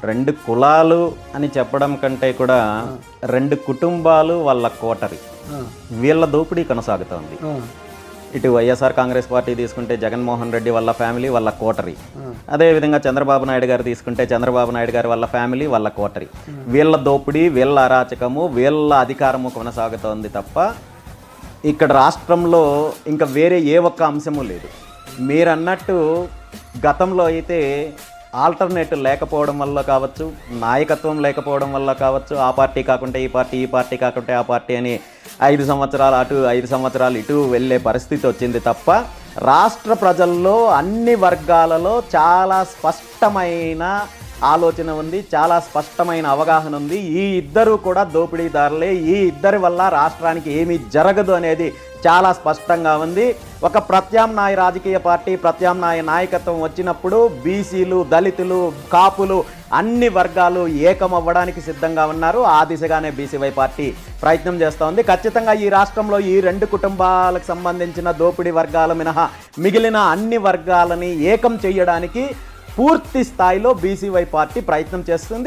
రెండు కులాలు అని చెప్పడం కంటే కూడా రెండు కుటుంబాలు వాళ్ళ కోటరి, వీళ్ళ దోపిడీ కొనసాగుతోంది. ఇటు వైఎస్ఆర్ కాంగ్రెస్ పార్టీ తీసుకుంటే జగన్మోహన్ రెడ్డి వాళ్ళ ఫ్యామిలీ వాళ్ళ కోటరి, అదేవిధంగా చంద్రబాబు నాయుడు గారు తీసుకుంటే చంద్రబాబు నాయుడు గారు వాళ్ళ ఫ్యామిలీ వాళ్ళ కోటరి. వీళ్ళ దోపిడీ, వీళ్ళ అరాచకము, వీళ్ళ అధికారము కొనసాగుతోంది తప్ప ఇక్కడ రాష్ట్రంలో ఇంకా వేరే ఏ ఒక్క అంశము లేదు. మీరన్నట్టు గతంలో అయితే ఆల్టర్నేటివ్ లేకపోవడం వల్ల కావచ్చు, నాయకత్వం లేకపోవడం వల్ల కావచ్చు, ఆ పార్టీ కాకుంటే ఈ పార్టీ, ఈ పార్టీ కాకుంటే ఆ పార్టీ అని 5 సంవత్సరాలు అటు 5 సంవత్సరాలు ఇటు వెళ్ళే పరిస్థితి వచ్చింది తప్ప రాష్ట్ర ప్రజల్లో అన్ని వర్గాలలో చాలా స్పష్టమైన ఆలోచన ఉంది, చాలా స్పష్టమైన అవగాహన ఉంది. ఈ ఇద్దరు కూడా దోపిడీదారులే, ఈ ఇద్దరి వల్ల రాష్ట్రానికి ఏమీ జరగదు అనేది చాలా స్పష్టంగా ఉంది. ఒక ప్రత్యామ్నాయ రాజకీయ పార్టీ, ప్రత్యామ్నాయ నాయకత్వం వచ్చినప్పుడు బీసీలు, దళితులు, కాపులు అన్ని వర్గాలు ఏకమవ్వడానికి సిద్ధంగా ఉన్నారు. ఆ దిశగానే బీసీవై పార్టీ ప్రయత్నం చేస్తూ ఉంది. ఖచ్చితంగా ఈ రాష్ట్రంలో ఈ రెండు కుటుంబాలకు సంబంధించిన దోపిడీ వర్గాలు మినహా మిగిలిన అన్ని వర్గాలని ఏకం చేయడానికి పూర్తి స్థాయిలో బీసీవై పార్టీ ప్రయత్నం చేస్తుంది.